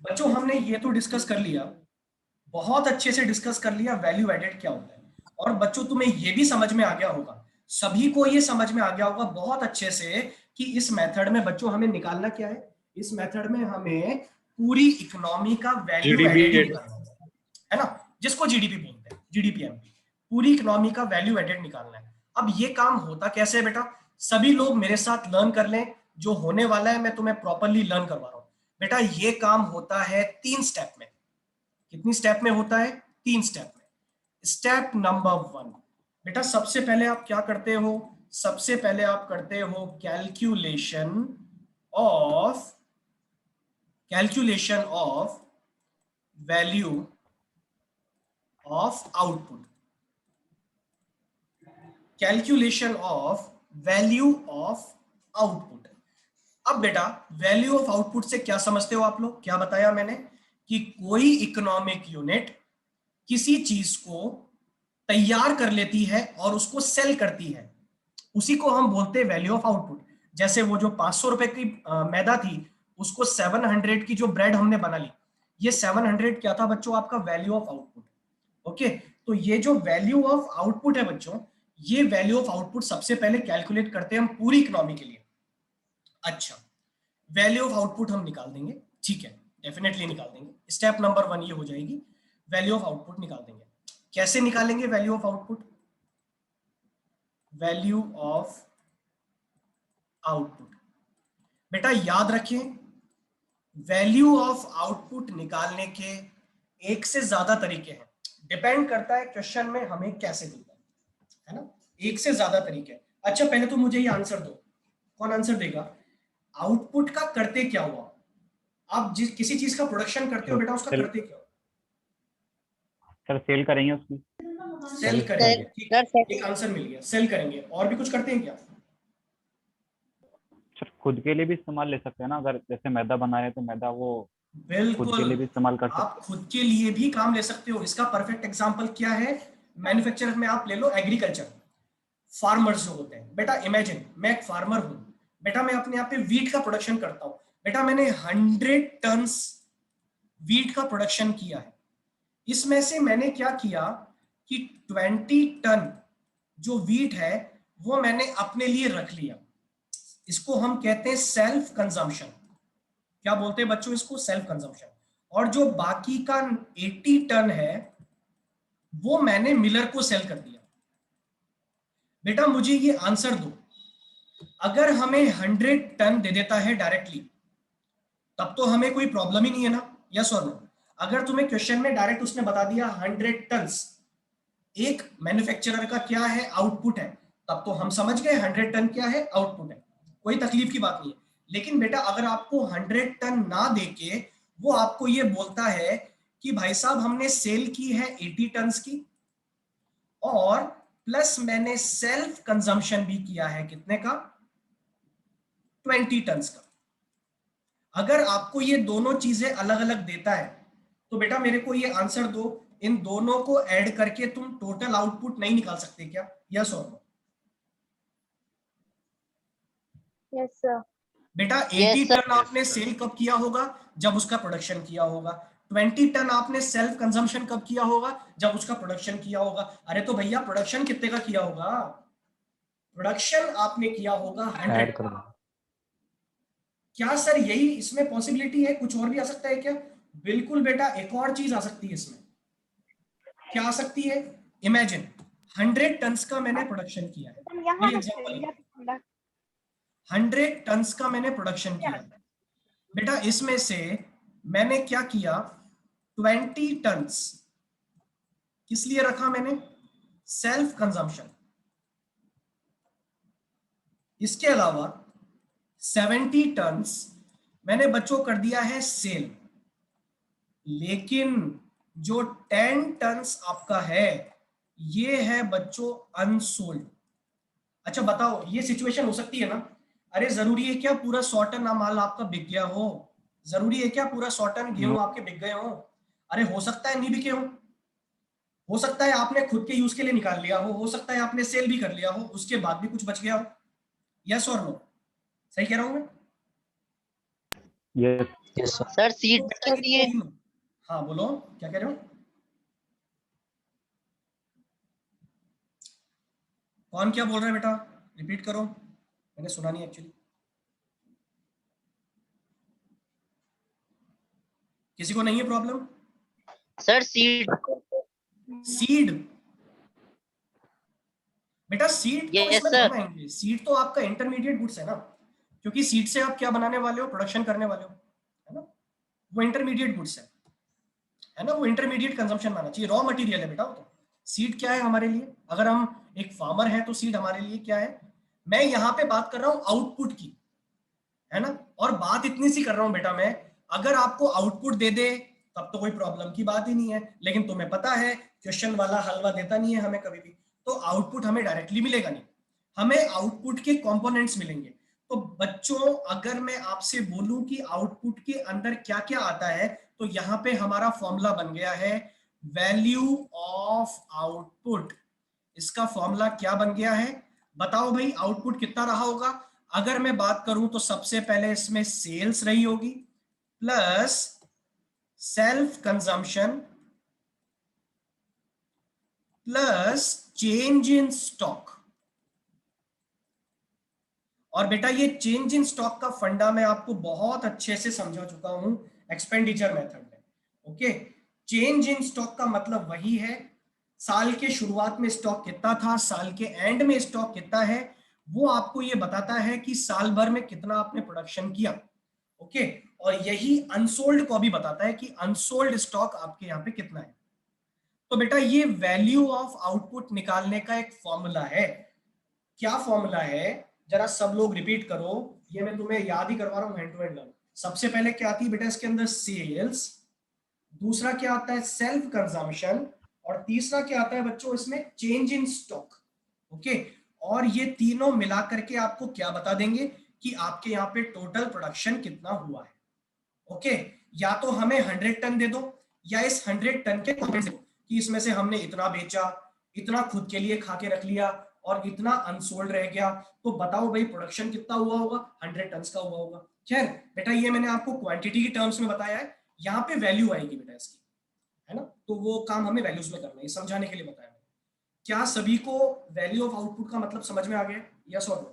बच्चों हमने ये तो डिस्कस कर लिया, बहुत अच्छे से डिस्कस कर लिया वैल्यू एडेड क्या होता है। और बच्चों तुम्हें ये भी समझ में आ गया होगा, सभी को ये समझ में आ गया होगा बहुत अच्छे से कि इस मेथड में बच्चों हमें निकालना क्या है। इस मेथड में हमें पूरी इकोनॉमी का वैल्यू जीडीपी एडेड ही निकालना है ना, जिसको जीडीपी बोलते हैं, जीडीपीएमपी। पूरी इकोनॉमी का वैल्यू एडेड निकालना है। अब ये काम होता कैसे है बेटा, सभी लोग मेरे साथ लर्न कर लें, जो होने वाला है मैं तुम्हें प्रॉपरली लर्न करवा रहा हूं। बेटा ये काम होता है 3 स्टेप में। कितनी स्टेप में होता है? 3 स्टेप में। स्टेप नंबर 1, बेटा सबसे पहले आप क्या करते हो? सबसे पहले आप करते हो of calculation of value of output. Calculation of value of output. अब बेटा वैल्यू ऑफ आउटपुट से क्या समझते हो आप लोग? क्या बताया मैंने कि कोई इकोनॉमिक यूनिट किसी चीज को तैयार कर लेती है और उसको सेल करती है, उसी को हम बोलते हैं वैल्यू ऑफ आउटपुट। जैसे वो जो 500 रुपए की मैदा थी, उसको 700 की जो ब्रेड हमने बना ली, ये 700 क्या था बच्चों? आपका वैल्यू ऑफ आउटपुट। ओके, तो ये जो वैल्यू ऑफ आउटपुट है बच्चों, ये वैल्यू ऑफ आउटपुट सबसे पहले कैलकुलेट करते हैं हम पूरी इकोनॉमी के लिए। अच्छा, वैल्यू ऑफ आउटपुट हम निकाल देंगे, ठीक है, डेफिनेटली निकाल देंगे। स्टेप नंबर 1 ये हो जाएगी, वैल्यू ऑफ आउटपुट निकाल देंगे। कैसे निकालेंगे value of output? Value of output, बेटा याद रखें, वैल्यू ऑफ आउटपुट निकालने के एक से ज्यादा तरीके हैं। डिपेंड करता है क्वेश्चन में हमें कैसे देता है ना, एक से ज्यादा तरीके। अच्छा पहले तो मुझे ये आंसर दो, कौन आंसर देगा? आउटपुट का करते क्या हुआ? आप जिस किसी चीज का प्रोडक्शन करते हो बेटा, उसका सेल करते क्या हो? सर सेल करेंगे उसकी। सेल करेंगे, ठीक है, एक आंसर मिल गया, सेल करेंगे। और भी कुछ करते हैं क्या? सर खुद के लिए भी इस्तेमाल ले सकते हैं ना, अगर जैसे मैदा बनाए तो मैदा वो खुद के बिल्कुल, लिए भी इस्तेमाल कर आप सकते हैं। खुद के लिए भी काम ले सकते हो। इसका परफेक्ट एग्जांपल क्या है? मैन्युफैक्चरर में आप ले लो, एग्रीकल्चर, फार्मर्स जो होते हैं। बेटा इमेजिन मैं एक फार्मर हूं, बेटा मैं अपने यहाँ पे वीट का प्रोडक्शन करता हूं। बेटा मैंने 100 टन्स वीट का प्रोडक्शन किया है। इसमें से मैंने क्या किया कि 20 टन जो वीट है वो मैंने अपने लिए रख लिया। इसको हम कहते हैं सेल्फ कंजम्पशन। क्या बोलते हैं बच्चों इसको? Self consumption. और जो बाकी का 80 टन है वो मैंने मिलर को सेल कर दिया। बेटा मुझे ये आंसर दो, अगर हमें 100 टन दे देता है डायरेक्टली, तब तो हमें कोई प्रॉब्लम ही नहीं है ना, यस और नो? अगर तुम्हें क्वेश्चन में डायरेक्ट उसने बता दिया 100 टन्स एक मैन्युफैक्चरर का क्या है, आउटपुट है, तब तो हम समझ गए 100 टन क्या है, आउटपुट है, कोई तकलीफ की बात नहीं है। लेकिन बेटा अगर आपको 100 टन ना देके वो आपको ये बोलता है कि भाई साहब हमने सेल की है 80 टन्स की, और प्लस मैंने सेल्फ कंजम्पशन भी किया है कितने का? 20 टन्स का। अगर आपको ये दोनों चीजें अलग अलग देता है तो बेटा मेरे को ये आंसर दो, इन दोनों को ऐड करके तुम टोटल आउटपुट नहीं निकाल सकते क्या? यस और नो? Yes sir. बेटा 80 टन आपने सेल कब किया होगा? जब उसका प्रोडक्शन किया होगा। 20 टन आपने सेल्फ कंजम्पशन कब किया होगा? जब उसका प्रोडक्शन किया होगा। अरे तो भैया प्रोडक्शन कितने का किया होगा? प्रोडक्शन आपने किया होगा 100 ऐड कर का। दो। क्या सर यही इसमें पॉसिबिलिटी है? कुछ और भी आ सकता है क्या? बिल्कुल बेटा, एक और चीज आ सकती है इसमें। क्या आ सकती है? इमेजिन 100 टन्स का मैंने प्रोडक्शन किया है, कोई एग्जांपल, 100 टन्स का मैंने प्रोडक्शन किया है। बेटा इसमें से मैंने क्या किया, 20 टन्स किस लिए रखा मैंने? Self consumption. इसके अलावा 70 टन्स मैंने बच्चों कर दिया है सेल। लेकिन जो 10 टन्स आपका है ये है बच्चों अनसोल्ड। अच्छा बताओ, ये सिचुएशन हो सकती है ना? अरे जरूरी है क्या पूरा 100 टन माल आपका बिक गया हो? जरूरी है क्या पूरा 100 टन गेहूं नो। आपके बिक गए हो? अरे हो सकता है नहीं बिके हो सकता है आपने खुद के यूज के लिए निकाल लिया हो सकता है आपने सेल भी कर लिया हो, उसके बाद भी कुछ बच गया हो। यस और नो? सही कह रहा हूं मैं? Yes yes sir. Sir seat तो बेटा के लिए हाँ बोलो क्या कह रहे हो, कौन क्या बोल रहा है बेटा, रिपीट करो, मैंने सुना नहीं एक्चुअली। किसी को नहीं है प्रॉब्लम? सर सीट सीड बेटा, सीड तो यस इसमें सर। दोनों आएंगे, सीड तो आपका इंटरमीडिएट गुड्स है ना, क्योंकि सीड से आप क्या बनाने वाले हो, प्रोडक्शन करने वाले हो, है ना, वो इंटरमीडिएट गुड्स है ना, वो इंटरमीडिएट कंजम्पशन माना चाहिए, रॉ मटेरियल है बेटा वो तो। सीड क्या है हमारे लिए, अगर हम एक फार्मर हैं तो सीड हमारे लिए क्या है, मैं यहाँ पे बात कर रहा हूँ आउटपुट की, है ना, और बात इतनी सी कर रहा हूँ बेटा मैं, अगर आपको आउटपुट दे दे तब तो कोई प्रॉब्लम की बात ही नहीं है, लेकिन तुम्हें पता है क्वेश्चन वाला हलवा देता नहीं है हमें कभी भी, तो आउटपुट हमें डायरेक्टली मिलेगा नहीं, हमें आउटपुट के कंपोनेंट्स मिलेंगे। तो बच्चों अगर मैं आपसे बोलूं कि आउटपुट के अंदर क्या क्या आता है, तो यहां पे हमारा फॉर्मूला बन गया है वैल्यू ऑफ आउटपुट। इसका फॉर्मूला क्या बन गया है, बताओ भाई, आउटपुट कितना रहा होगा। अगर मैं बात करूं तो सबसे पहले इसमें सेल्स रही होगी plus self consumption plus change in stock. और बेटा ये चेंज इन स्टॉक का फंडा मैं आपको बहुत अच्छे से समझा चुका हूं एक्सपेंडिचर मेथड में। ओके, चेंज इन स्टॉक का मतलब वही है, साल के शुरुआत में स्टॉक कितना था, साल के एंड में स्टॉक कितना है, वो आपको ये बताता है कि साल भर में कितना आपने प्रोडक्शन किया। ओके, और यही अनसोल्ड को भी बताता है कि अनसोल्ड स्टॉक आपके यहाँ पे कितना है। तो बेटा ये वैल्यू ऑफ आउटपुट निकालने का एक फॉर्मूला है। क्या फॉर्मूला है, जरा सब लोग रिपीट करो, ये मैं तुम्हें याद ही करवा रहा हूँ हैंड टू हैंड लर्न। सबसे पहले क्या आती है बेटा इसके अंदर, सेल्स, दूसरा क्या आता है सेल्फ कंजम्पशन, और तीसरा क्या आता है बच्चों इसमें चेंज इन स्टॉक। ओके, और ये तीनों मिला करके आपको क्या बता देंगे कि आपके यहाँ पे टोटल प्रोडक्शन कितना हुआ है। ओके, या तो हमें 100 टन दे दो, या इस 100 टन के कंपोनेंट्स दो कि इसमें से हमने इतना बेचा, इतना खुद के लिए खा के रख लिया, और इतना अनसोल्ड रह गया, तो बताओ भाई प्रोडक्शन कितना हुआ होगा, 100 टन का हुआ होगा। खैर बेटा ये मैंने आपको क्वांटिटी की टर्म्स में बताया है, यहाँ पे वैल्यू आएगी बेटा इसकी, है ना, तो वो काम हमें वैल्यूज में करना है, समझाने के लिए बताया मैंने। क्या सभी को वैल्यू ऑफ आउटपुट का मतलब समझ में आ गया, यस और नो?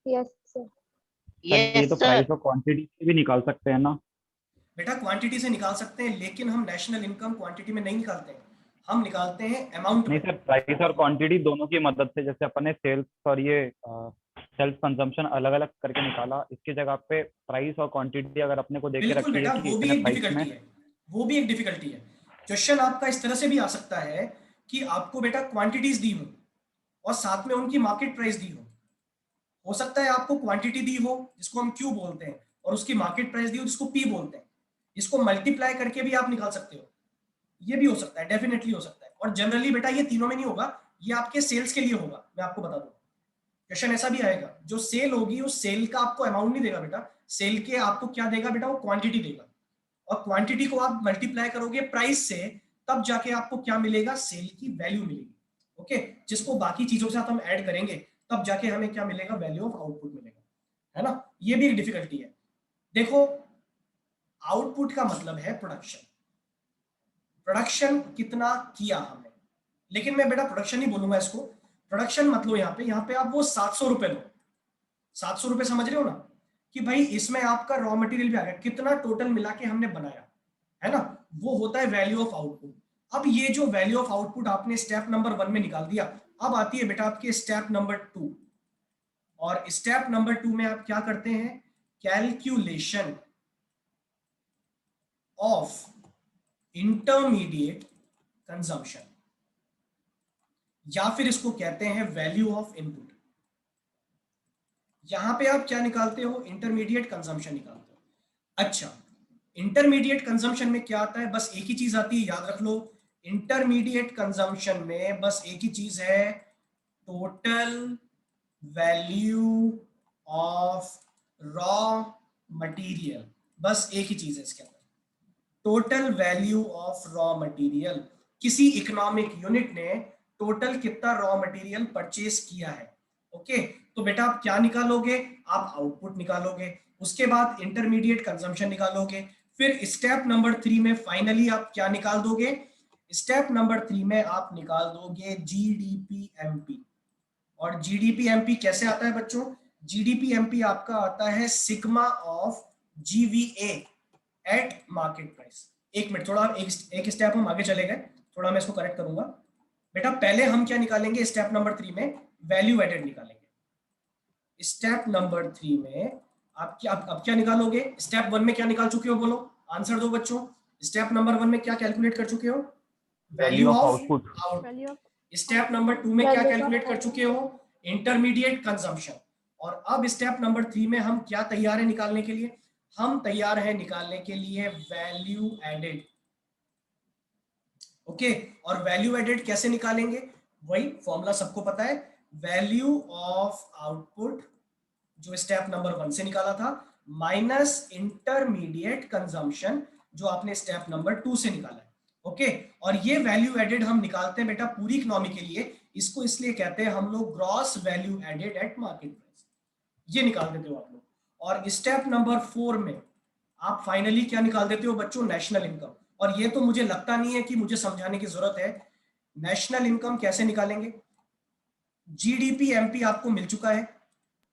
Yes, sir. सर ये यस तो सर। प्राइस और क्वांटिटी से भी निकाल सकते हैं ना। बेटा क्वांटिटी से निकाल सकते हैं, लेकिन हम नेशनल इनकम क्वांटिटी में नहीं निकालते हैं, हम निकालते हैं अमाउंट नहीं में। सर, प्राइस और क्वांटिटी दोनों की मदद से, जैसे अपन ने सेल्स और ये सेल्फ कंजम्पशन अलग अलग करके निकाला, इसकी जगह पे प्राइस और क्वांटिटी अगर अपने को देके बिल्कुल रखी है बेटा, कि वो भी इतने एक प्राइस में। डिफिकल्टी है, वो भी एक डिफिकल्टी है। क्वेश्चन आपका इस तरह से भी आ सकता है कि आपको बेटा क्वांटिटीज दी हो और साथ में उनकी मार्केट प्राइस दी हो सकता है आपको क्वांटिटी दी हो जिसको हम क्यू बोलते हैं, और उसकी मार्केट प्राइस दी हो जिसको पी बोलते हैं, इसको मल्टीप्लाई करके भी आप निकाल सकते हो, ये भी हो सकता है, डेफिनेटली हो सकता है। और जनरली बेटा ये तीनों में नहीं होगा, ये आपके सेल्स के लिए होगा, मैं आपको बता दूं। क्वेश्चन ऐसा भी आएगा, जो सेल होगी उस सेल का आपको अमाउंट नहीं देगा बेटा, सेल के आपको क्या देगा बेटा, वो क्वांटिटी देगा, और क्वांटिटी को आप मल्टीप्लाई करोगे प्राइस से, तब जाके आपको क्या मिलेगा, सेल की वैल्यू मिलेगी। ओके, जिसको बाकी चीजों के साथ हम ऐड करेंगे तब जाके हमें क्या मिलेगा, वैल्यू ऑफ आउटपुट मिलेगा, है ना। ये भी एक डिफिकल्टी है। देखो आउटपुट का मतलब है प्रोडक्शन, प्रोडक्शन कितना किया हमने, लेकिन मैं बेटा प्रोडक्शन नहीं बोलूंगा इसको, प्रोडक्शन मतलब यहाँ पे आप वो 700 रुपए दो, 700 रुपए समझ रहे हो ना, कि भाई इसमें आपका रॉ मटेरियल भी आ गया, कितना टोटल मिला के हमने बनाया, है ना, वो होता है वैल्यू ऑफ आउटपुट। अब ये जो वैल्यू ऑफ आउटपुट आपने स्टेप नंबर 1 में निकाल दिया, अब आती है बेटा आपके स्टेप नंबर 2, और स्टेप नंबर 2 में आप क्या करते हैं, कैलकुलेशन ऑफ इंटरमीडिएट कंजम्पशन, या फिर इसको कहते हैं वैल्यू ऑफ इनपुट। यहां पे आप क्या निकालते हो, इंटरमीडिएट कंजम्पशन निकालते हो। अच्छा, इंटरमीडिएट कंजम्पशन में क्या आता है, बस एक ही चीज आती है, याद रख लो, इंटरमीडिएट कंजम्पशन में बस एक ही चीज है, total value of raw material, बस एक ही चीज है इसके अंदर, total value of raw material. किसी इकोनॉमिक यूनिट ने टोटल कितना रॉ मटेरियल परचेस किया है। ओके, तो बेटा आप क्या निकालोगे, आप आउटपुट निकालोगे, उसके बाद इंटरमीडिएट कंजम्पशन निकालोगे, फिर स्टेप नंबर 3 में फाइनली आप क्या निकाल दोगे, स्टेप नंबर 3 में आप निकाल दोगे जीडीपीएमपी। और जीडीपीएमपी कैसे आता है बच्चों, जीडीपीएमपी आपका आता है sigma of GVA eight market price. एक मिनट, थोड़ा एक स्टेप हम आगे चले गए, थोड़ा मैं इसको करेक्ट करूंगा। बेटा पहले हम क्या निकालेंगे, स्टेप नंबर 3 में वैल्यू एडेड निकालेंगे। स्टेप नंबर 3 में आप क्या निकालोगे, स्टेप 1 में क्या निकाल चुके हो, बोलो आंसर दो बच्चों। स्टेप नंबर 1 में क्या कैलकुलेट कर चुके हो, value of output. Value of step number 2 में क्या Value of कैलकुलेट कर चुके हो, इंटरमीडिएट कंजम्पशन। और अब स्टेप नंबर 3 में हम क्या तैयार है निकालने के लिए, हम तैयार है निकालने के लिए वैल्यू एडेड। ओके, और वैल्यू एडेड कैसे निकालेंगे, वही फॉर्मूला सबको पता है, वैल्यू ऑफ आउटपुट जो स्टेप नंबर 1 से निकाला था माइनस इंटरमीडिएट कंजम्पशन जो आपने स्टेप नंबर 2 से निकाला है। ओके, और ये वैल्यू एडेड हम निकालते हैं बेटा पूरी इकोनॉमी के लिए, इसको इसलिए कहते हैं हम लोग gross value added at market price, ये निकाल देते हो आप लोग। और स्टेप नंबर 4 में आप फाइनली क्या निकाल देते हो बच्चों, नेशनल इनकम। और ये तो मुझे लगता नहीं है कि मुझे समझाने की जरूरत है, नेशनल इनकम कैसे निकालेंगे, जीडीपीएमपी आपको मिल चुका है,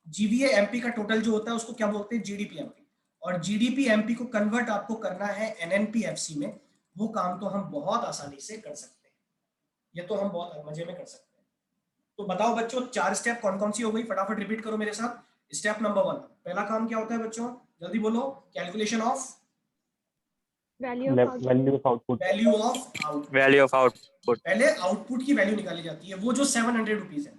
जीवीए एमपी का टोटल जो होता है उसको क्या बोलते हैं, जीडीपीएमपी। और जीडीपीएमपी को कन्वर्ट आपको करना है एनएनपीएफसी में, वो काम तो हम बहुत आसानी से कर सकते हैं, ये तो हम बहुत मजे में कर सकते हैं। तो बताओ बच्चों 4 स्टेप कौन कौन सी हो गई, फटाफट रिपीट करो मेरे साथ। स्टेप नंबर 1, पहला काम क्या होता है बच्चों, जल्दी बोलो, calculation of value of output. Value of output. Value of output. Value of output. पहले आउटपुट की वैल्यू निकाली जाती है, वो जो 700 रुपीज है।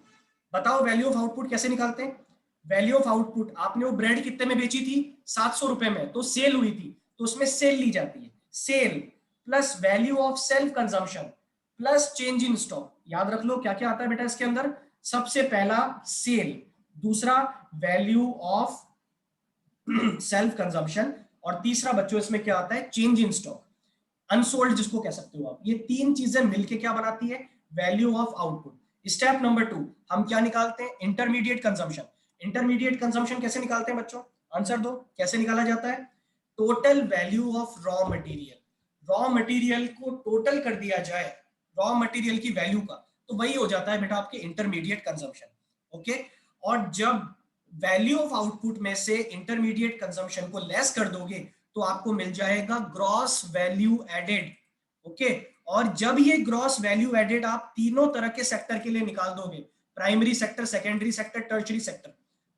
बताओ वैल्यू ऑफ आउटपुट कैसे निकालते हैं, वैल्यू ऑफ आउटपुट आपने वो ब्रेड कितने में बेची थी, 700 रुपए में, तो सेल हुई थी, तो उसमें सेल ली जाती है, sale plus value of self consumption plus change in stock. याद रख लो क्या क्या आता है बेटा इसके अंदर, सबसे पहला सेल, दूसरा वैल्यू ऑफ सेल्फ कंजम्पशन, और तीसरा बच्चों इसमें क्या आता है, चेंज इन स्टॉक, अनसोल्ड जिसको कह सकते हो आप। ये तीन चीजें मिलके क्या बनाती है, value of output. Step number 2 हम क्या निकालते हैं, इंटरमीडिएट कंजम्पशन। इंटरमीडिएट कंजम्पशन कैसे निकालते हैं बच्चों, आंसर दो, कैसे निकाला जाता है, total value of raw material. Raw material को टोटल कर दिया जाए रॉ मटेरियल की वैल्यू का, तो वही हो जाता है बेटा आपके इंटरमीडिएट कंजम्पशन। ओके, और जब वैल्यू ऑफ आउटपुट में से इंटरमीडिएट कंजम्पशन को लेस कर दोगे तो आपको मिल जाएगा ग्रॉस वैल्यू एडेड। ओके, और जब ये ग्रॉस वैल्यू एडेड आप तीनों तरह के सेक्टर के लिए निकाल दोगे, primary sector, secondary sector, tertiary sector,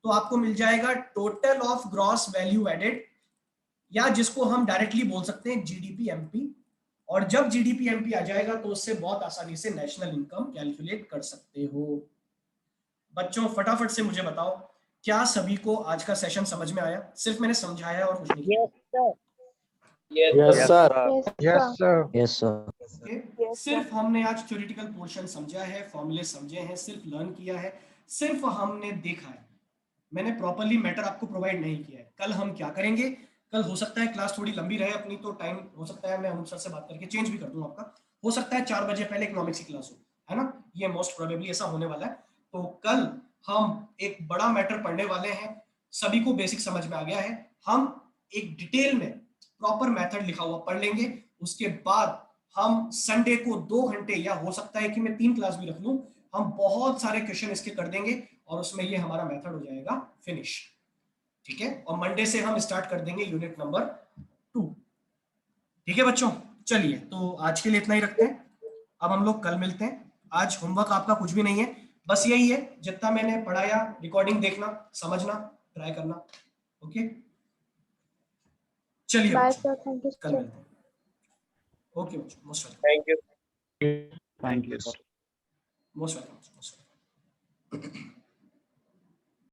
तो आपको मिल जाएगा total of gross value added, या जिसको हम डायरेक्टली बोल सकते हैं जीडीपीएमपी। और जब जीडीपीएमपी आ जाएगा तो उससे बहुत आसानी से नेशनल इनकम कैलकुलेट कर सकते हो। बच्चों फटाफट से मुझे बताओ, क्या सभी को आज का सेशन समझ में आया, सिर्फ मैंने समझाया और कुछ नहीं किया। Yes sir. Yes, sir. Yes sir. Okay? Yes, सिर्फ हमने आज थ्योरेटिकल पोर्शन समझा है, फॉर्मूले समझे हैं, सिर्फ लर्न किया है, सिर्फ हमने देखा है, मैंने प्रॉपर्ली मैटर आपको प्रोवाइड नहीं किया है। कल हम क्या करेंगे, कल हो सकता है क्लास थोड़ी लंबी रहे अपनी, तो टाइम हो सकता है मैं अनूप सर से बात करके चेंज भी कर दूं आपका, हो सकता है 4 बजे पहले इकोनॉमिक्स की क्लास हो, है ना, ये मोस्ट प्रोबेबली ऐसा होने वाला है। तो कल हम एक बड़ा मैटर पढ़ने वाले हैं, सभी को बेसिक समझ में आ गया है, हम एक डिटेल में प्रॉपर मेथड लिखा हुआ पढ़ लेंगे। उसके बाद हम संडे को 2 घंटे, या हो सकता है कि मैं 3 क्लास भी रख लूं, हम बहुत सारे क्वेश्चन इसके कर देंगे और उसमें ये हमारा मेथड हो जाएगा फिनिश। ठीक है, और मंडे से हम स्टार्ट कर देंगे यूनिट नंबर 2। ठीक है बच्चों, चलिए तो आज के लिए इतना ही रखते हैं, अब हम लोग कल मिलते हैं। आज होमवर्क आपका कुछ भी नहीं है, बस यही है जितना मैंने पढ़ाया, रिकॉर्डिंग देखना, समझना, ट्राई करना। ओके चलिए Bye, बच्चों, sir. Thank you, कल sir. मिलते हैं। ओके बच्चों, most welcome, thank you. Thank you sir. Most welcome.